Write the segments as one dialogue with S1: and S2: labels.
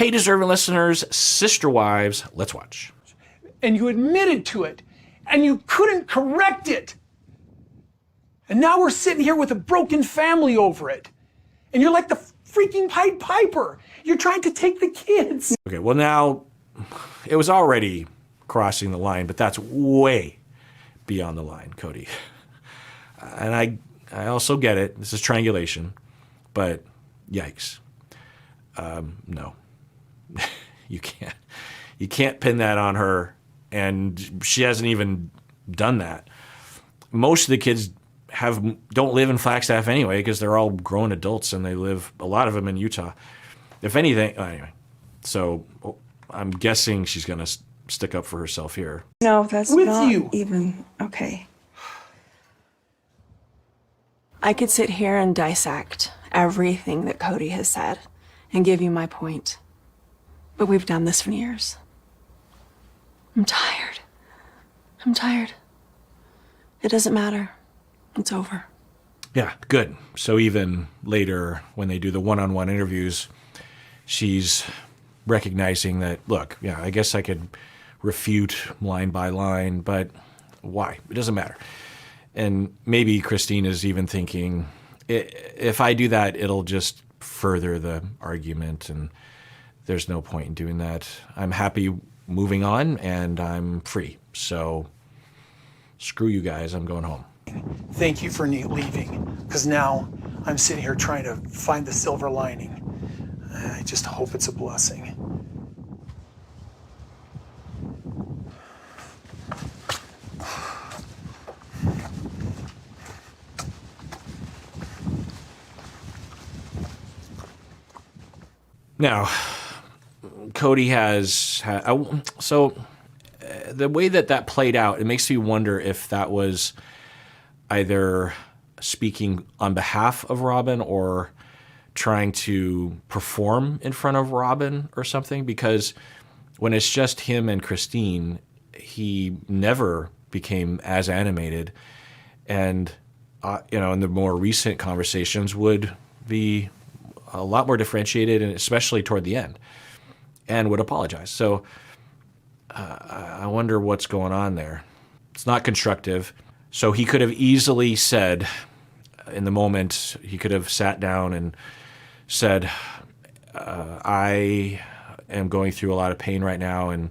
S1: Hey, deserving listeners, sister wives, let's watch.
S2: And you admitted to it, and you couldn't correct it. And now we're sitting here with a broken family over it. And you're like the freaking Pied Piper. You're trying to take the kids.
S1: Okay, well now, it was already crossing the line, but that's way beyond the line, Cody. And I also get it. This is triangulation, but yikes. No. You can't pin that on her, and she hasn't even done that. Most of the kids don't live in Flagstaff anyway because they're all grown adults and they live, a lot of them, in Utah. If anything, anyway, so I'm guessing she's going to stick up for herself here.
S3: No, that's
S2: With
S3: not
S2: you.
S3: even okay. I could sit here and dissect everything that Cody has said and give you my point. But we've done this for years. I'm tired. I'm tired. It doesn't matter. It's over.
S1: Yeah, good. So even later, when they do the one-on-one interviews, she's recognizing that, look, yeah, I guess I could refute line by line, but why? It doesn't matter. And maybe Christine is even thinking, if I do that, it'll just further the argument, and there's no point in doing that. I'm happy moving on, and I'm free. So screw you guys. I'm going home.
S2: Thank you for leaving, because now I'm sitting here trying to find the silver lining. I just hope it's a blessing.
S1: Now, Cody has the way that played out, it makes me wonder if that was either speaking on behalf of Robin or trying to perform in front of Robin or something, because when it's just him and Christine, he never became as animated, and in the more recent conversations would be a lot more differentiated, and especially toward the end, and would apologize. So I wonder what's going on there. It's not constructive. So he could have easily said, in the moment, he could have sat down and said, I am going through a lot of pain right now, and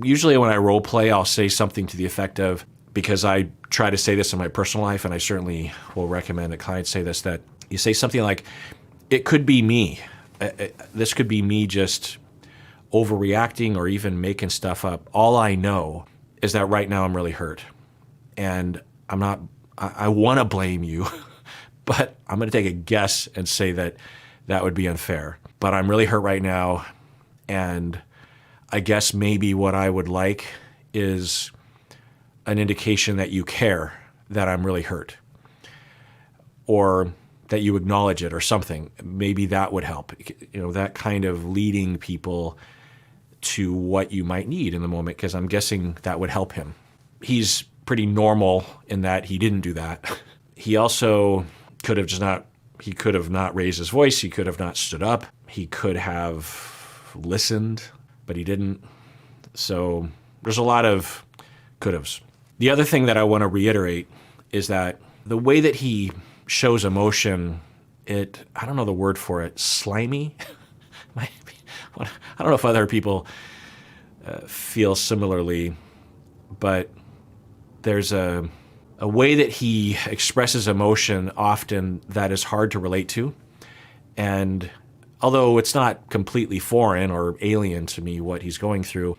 S1: usually when I role play, I'll say something to the effect of, because I try to say this in my personal life, and I certainly will recommend that clients say this, that you say something like, it could be me. This could be me just overreacting or even making stuff up. All I know is that right now I'm really hurt. And I want to blame you, but I'm going to take a guess and say that would be unfair. But I'm really hurt right now. And I guess maybe what I would like is an indication that you care that I'm really hurt, or that you acknowledge it or something. Maybe that would help. That kind of leading people to what you might need in the moment, because I'm guessing that would help him. He's pretty normal in that he didn't do that. He also could have not raised his voice. He could have not stood up. He could have listened, but he didn't. So there's a lot of could haves. The other thing that I want to reiterate is that the way that he shows emotion, I don't know the word for it, slimy? I don't know if other people feel similarly, but there's a way that he expresses emotion often that is hard to relate to. And although it's not completely foreign or alien to me what he's going through,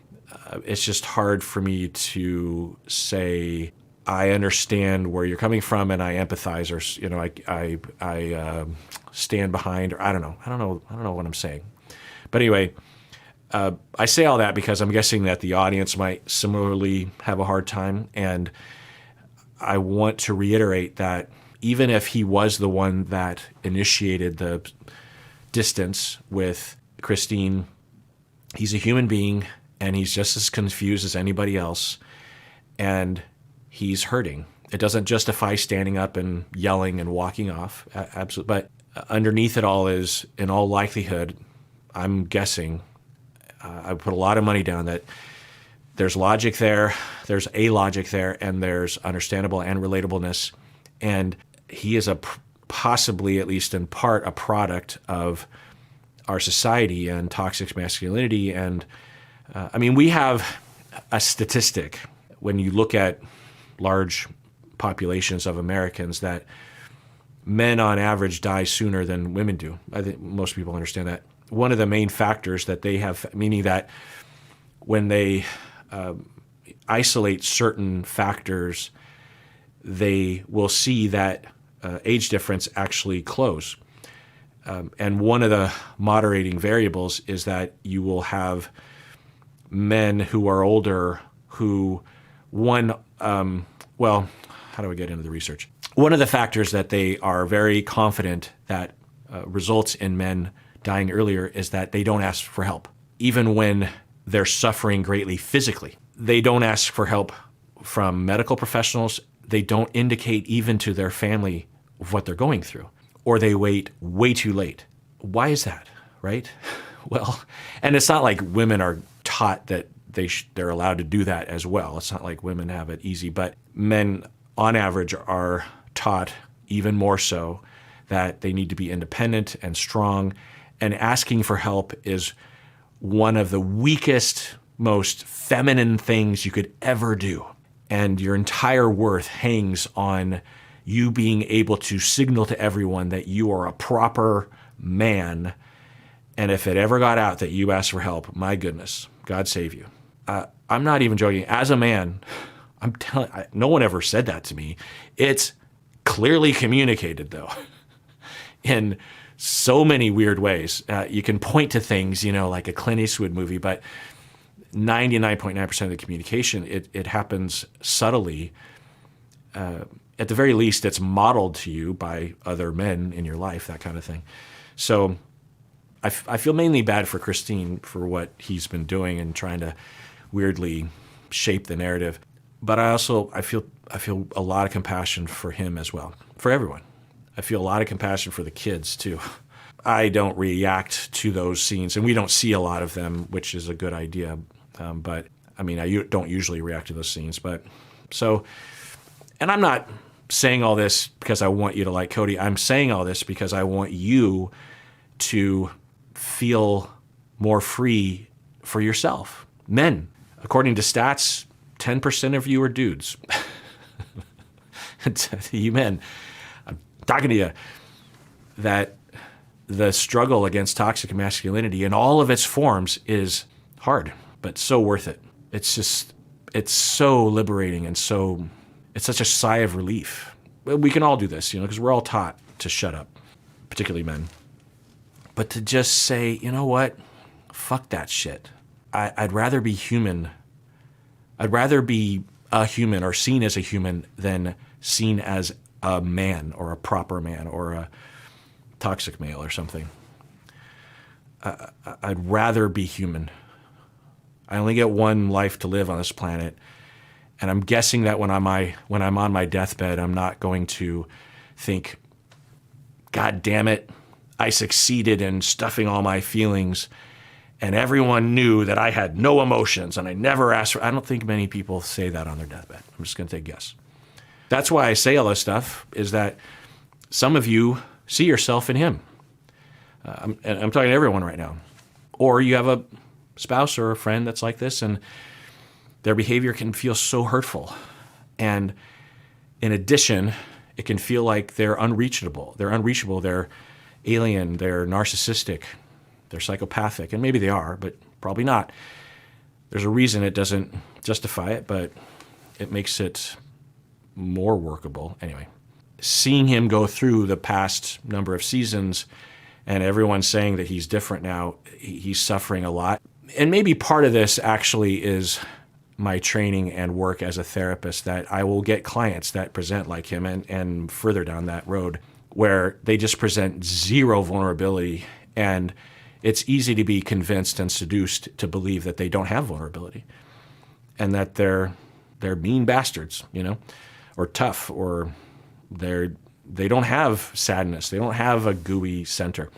S1: it's just hard for me to say, I understand where you're coming from and I empathize, or I stand behind, or I don't know what I'm saying. But anyway, I say all that because I'm guessing that the audience might similarly have a hard time, and I want to reiterate that even if he was the one that initiated the distance with Christine, he's a human being and he's just as confused as anybody else, and he's hurting. It doesn't justify standing up and yelling and walking off, absolutely. But underneath it all is, in all likelihood, I'm guessing, I put a lot of money down that there's logic there, there's a logic there, and there's understandable and relatableness. And he is possibly, at least in part, a product of our society and toxic masculinity. And we have a statistic when you look at large populations of Americans that men on average die sooner than women do. I think most people understand that. One of the main factors that they have, meaning that when they isolate certain factors, they will see that age difference actually close. And one of the moderating variables is that you will have men who are older who, how do I get into the research? One of the factors that they are very confident that results in men dying earlier is that they don't ask for help. Even when they're suffering greatly physically, they don't ask for help from medical professionals. They don't indicate even to their family of what they're going through, or they wait way too late. Why is that, right? Well, and it's not like women are taught that they're allowed to do that as well. It's not like women have it easy, but men on average are taught even more so that they need to be independent and strong, and asking for help is one of the weakest, most feminine things you could ever do. And your entire worth hangs on you being able to signal to everyone that you are a proper man. And if it ever got out that you asked for help, my goodness, God save you. I'm not even joking. As a man, no one ever said that to me. It's clearly communicated, though, in so many weird ways. You can point to things, like a Clint Eastwood movie, but 99.9% of the communication, it happens subtly. At the very least, it's modeled to you by other men in your life, that kind of thing. So I feel mainly bad for Christine for what he's been doing and trying to weirdly shape the narrative. But I feel a lot of compassion for him as well, for everyone. I feel a lot of compassion for the kids too. I don't react to those scenes, and we don't see a lot of them, which is a good idea. But I don't usually react to those scenes. And I'm not saying all this because I want you to like Cody. I'm saying all this because I want you to feel more free for yourself. Men, according to stats, 10% of you are dudes. You men, I'm talking to you, that the struggle against toxic masculinity in all of its forms is hard, but so worth it. It's so liberating, and it's such a sigh of relief. We can all do this, because we're all taught to shut up, particularly men. But to just say, you know what, fuck that shit. I'd rather be human. I'd rather be a human or seen as a human than seen as a man or a proper man or a toxic male or something. I'd rather be human. I only get one life to live on this planet, and I'm guessing that when I'm on my deathbed, I'm not going to think, God damn it, I succeeded in stuffing all my feelings, and everyone knew that I had no emotions, and I never asked for. I don't think many people say that on their deathbed. I'm just going to take a guess. That's why I say all this stuff, is that some of you see yourself in him. I'm talking to everyone right now. Or you have a spouse or a friend that's like this, and their behavior can feel so hurtful. And in addition, it can feel like they're unreachable. They're alien, they're narcissistic, they're psychopathic, and maybe they are, but probably not. There's a reason it doesn't justify it, but it makes it more workable. Anyway, seeing him go through the past number of seasons and everyone saying that he's different now, he's suffering a lot. And maybe part of this actually is my training and work as a therapist, that I will get clients that present like him and further down that road where they just present zero vulnerability, and it's easy to be convinced and seduced to believe that they don't have vulnerability and that they're mean bastards, or tough, or they're they don't have sadness. They don't have a gooey center.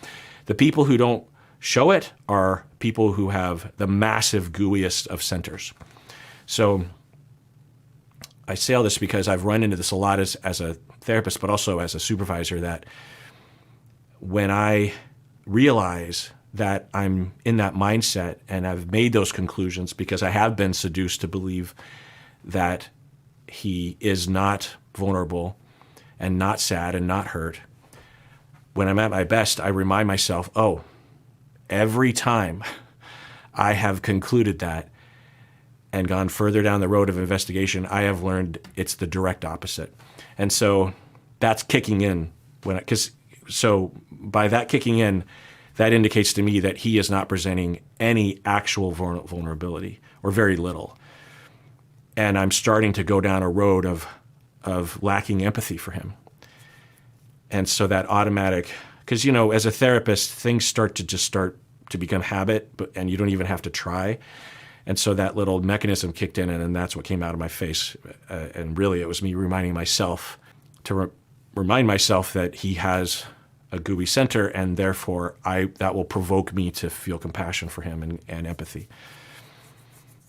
S1: The people who don't show it are people who have the massive gooeyest of centers. So I say all this because I've run into this a lot as a therapist, but also as a supervisor, that when I realize that I'm in that mindset and I've made those conclusions because I have been seduced to believe that he is not vulnerable and not sad and not hurt, when I'm at my best, I remind myself, oh, every time I have concluded that and gone further down the road of investigation, I have learned it's the direct opposite. And so that's kicking in so by that kicking in, that indicates to me that he is not presenting any actual vulnerability or very little. And I'm starting to go down a road of lacking empathy for him. And so that automatic, because, as a therapist, things start to become habit, and you don't even have to try. And so that little mechanism kicked in, and that's what came out of my face. And really, it was me reminding myself remind myself that he has a gooey center, and therefore that will provoke me to feel compassion for him and empathy,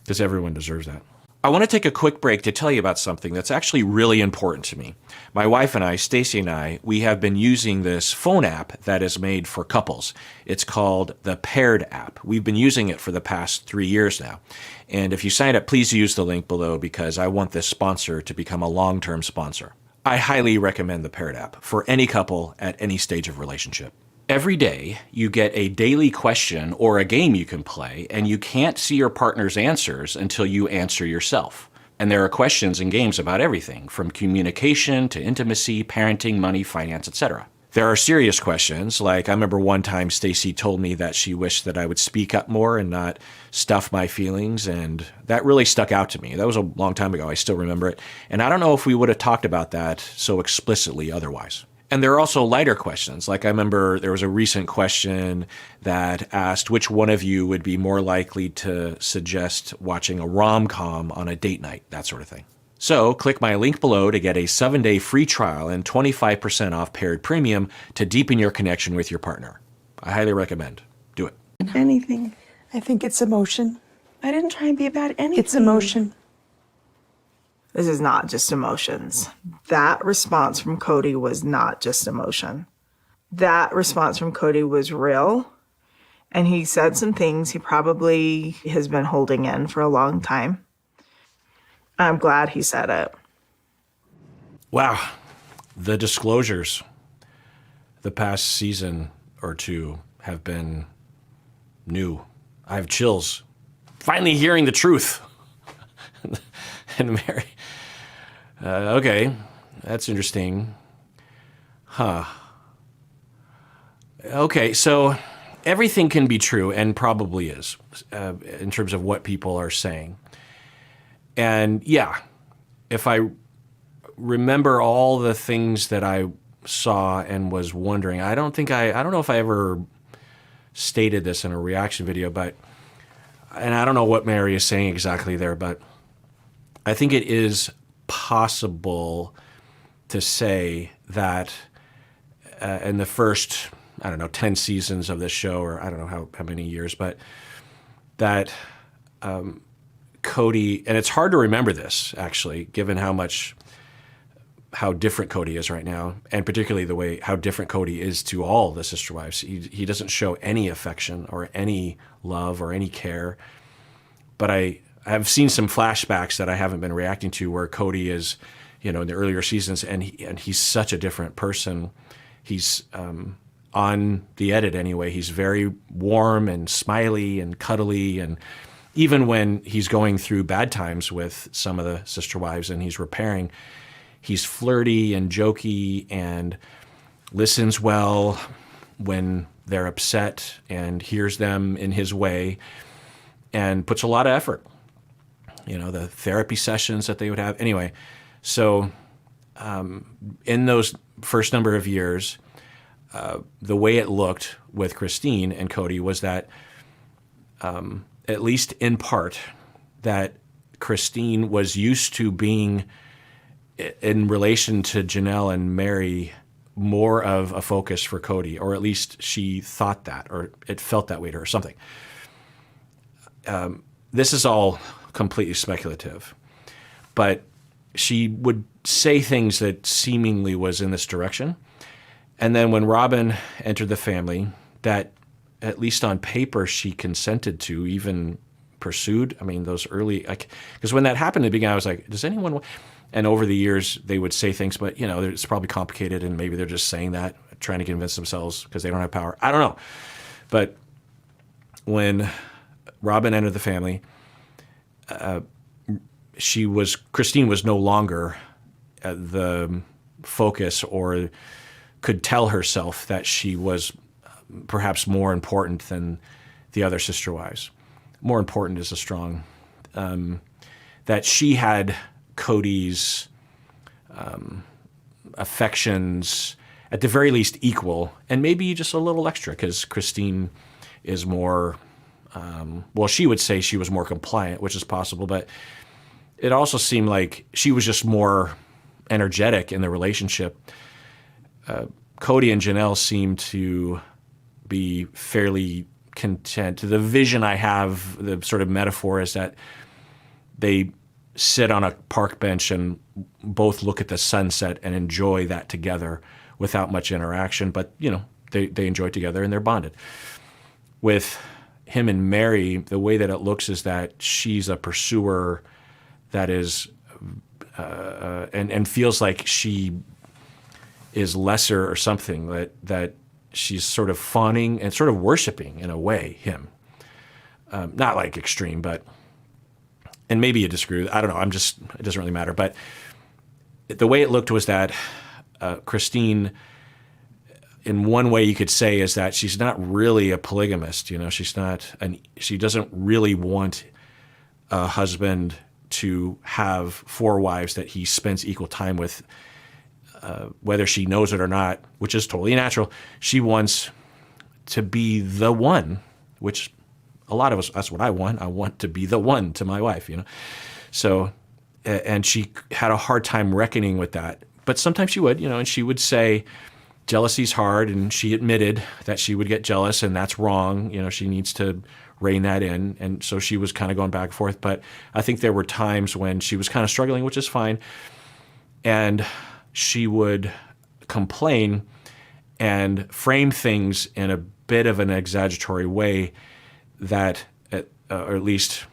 S1: because everyone deserves that. I want to take a quick break to tell you about something that's actually really important to me. My wife and I, Stacy and I, we have been using this phone app that is made for couples. It's called the Paired app. We've been using it for the past 3 years now. And if you sign up, please use the link below, because I want this sponsor to become a long-term sponsor. I highly recommend the Paired app for any couple at any stage of relationship. Every day, you get a daily question or a game you can play, and you can't see your partner's answers until you answer yourself. And there are questions and games about everything, from communication to intimacy, parenting, money, finance, etc. There are serious questions, like I remember one time Stacy told me that she wished that I would speak up more and not stuff my feelings, and that really stuck out to me. That was a long time ago. I still remember it. And I don't know if we would have talked about that so explicitly otherwise. And there are also lighter questions. Like I remember there was a recent question that asked which one of you would be more likely to suggest watching a rom-com on a date night, that sort of thing. So click my link below to get a 7-day free trial and 25% off Paired Premium to deepen your connection with your partner. I highly recommend. Do it.
S4: Anything.
S5: I think it's emotion.
S4: I didn't try and be about anything.
S5: It's emotion.
S4: This is not just emotions. That response from Cody was not just emotion. That response from Cody was real. And he said some things he probably has been holding in for a long time. I'm glad he said it.
S1: Wow. The disclosures the past season or two have been new. I have chills. Finally hearing the truth. And Mary, okay, that's interesting. Huh. Okay, so everything can be true, and probably is, in terms of what people are saying. And yeah, if I remember all the things that I saw and was wondering, I don't know if I ever stated this in a reaction video, and I don't know what Mary is saying exactly there, but I think it is possible to say that in the first, 10 seasons of this show, or I don't know how many years, but that Cody, and it's hard to remember this, actually, given how different Cody is right now, and particularly how different Cody is to all the sister wives. He doesn't show any affection or any love or any care, but I've seen some flashbacks that I haven't been reacting to where Cody is, in the earlier seasons, and he's such a different person. He's on the edit anyway. He's very warm and smiley and cuddly, and even when he's going through bad times with some of the sister wives and he's repairing, he's flirty and jokey and listens well when they're upset and hears them in his way and puts a lot of effort. The therapy sessions that they would have. Anyway, so in those first number of years, the way it looked with Christine and Cody was that, at least in part, that Christine was used to being in relation to Janelle and Mary more of a focus for Kody, or at least she thought that, or it felt that way to her, something. This is all completely speculative, but she would say things that seemingly was in this direction. And then when Robin entered the family, that at least on paper she consented to, even pursued. I mean, those early, because when that happened in the beginning, I was like, does anyone want? And over the years, they would say things, but it's probably complicated, and maybe they're just saying that, trying to convince themselves because they don't have power. I don't know. But when Robin entered the family, Christine was no longer the focus, or could tell herself that she was perhaps more important than the other sister wives. More important is a strong, that she had Kody's affections at the very least equal, and maybe just a little extra, because Christine is more, she would say she was more compliant, which is possible, but it also seemed like she was just more energetic in the relationship. Kody and Janelle seem to be fairly content. The vision I have, the sort of metaphor, is that they sit on a park bench and both look at the sunset and enjoy that together without much interaction, but they enjoy it together and they're bonded. With him and Mary, the way that it looks is that she's a pursuer that is and feels like she is lesser or something, that she's sort of fawning and sort of worshiping in a way him. Not like extreme, but, and maybe you disagree. I don't know. It doesn't really matter. But the way it looked was that Christine, in one way you could say, is that she's not really a polygamist. She doesn't really want a husband to have 4 wives that he spends equal time with, whether she knows it or not, which is totally natural. She wants to be the one, which a lot of us, that's what I want. I want to be the one to my wife, So, and she had a hard time reckoning with that. But sometimes she would, and she would say, jealousy's hard, and she admitted that she would get jealous, and that's wrong. She needs to rein that in. And so she was kind of going back and forth. But I think there were times when she was kind of struggling, which is fine. And she would complain and frame things in a bit of an exaggeratory way that, or at least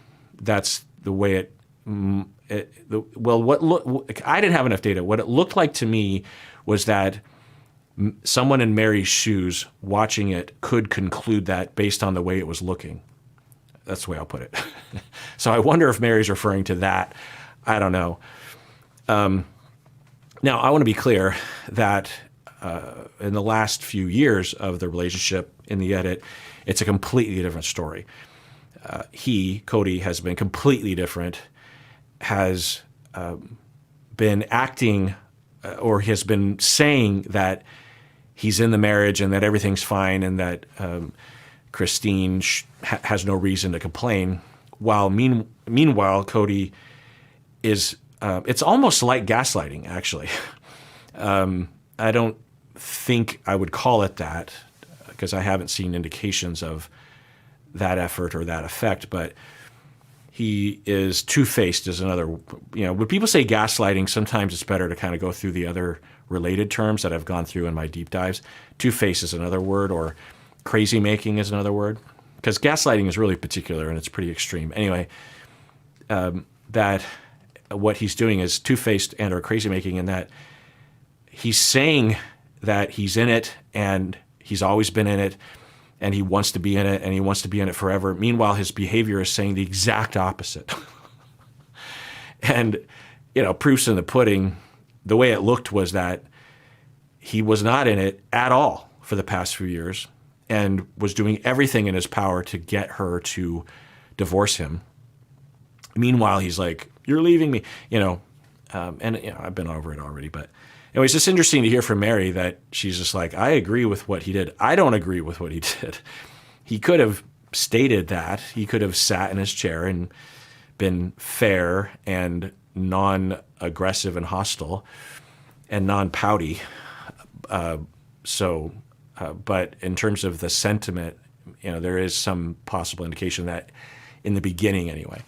S1: that's the way I didn't have enough data. What it looked like to me was that someone in Mary's shoes watching it could conclude that based on the way it was looking. That's the way I'll put it. So I wonder if Mary's referring to that. I don't know. Now, I want to be clear that in the last few years of the relationship in the edit, it's a completely different story. Kody, has been completely different, has been acting or has been saying that he's in the marriage and that everything's fine and that Christine has no reason to complain, while meanwhile, Kody is, it's almost like gaslighting, actually. I don't think I would call it that, because I haven't seen indications of that effort or that effect, but he is two-faced is another, when people say gaslighting, sometimes it's better to kind of go through the other related terms that I've gone through in my deep dives. Two-faced is another word, or crazy making is another word, because gaslighting is really particular and it's pretty extreme. Anyway, that what he's doing is two-faced and or crazy making, in that he's saying that he's in it and he's always been in it and he wants to be in it and he wants to be in it forever. Meanwhile, his behavior is saying the exact opposite. And, proofs in the pudding, the way it looked was that he was not in it at all for the past few years and was doing everything in his power to get her to divorce him. Meanwhile, he's like, you're leaving me, I've been over it already, but anyway, it's just interesting to hear from Mary that she's just like, I agree with what he did. I don't agree with what he did. He could have stated that. He could have sat in his chair and been fair and non-aggressive and hostile and non-pouty. But in terms of the sentiment, there is some possible indication that in the beginning anyway.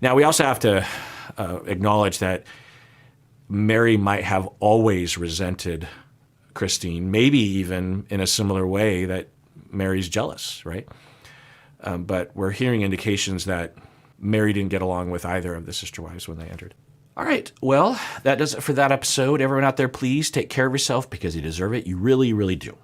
S1: Now, we also have to acknowledge that Mary might have always resented Christine, maybe even in a similar way that Mary's jealous, right? But we're hearing indications that Mary didn't get along with either of the sister wives when they entered. All right, well, that does it for that episode. Everyone out there, please take care of yourself because you deserve it. You really, really do.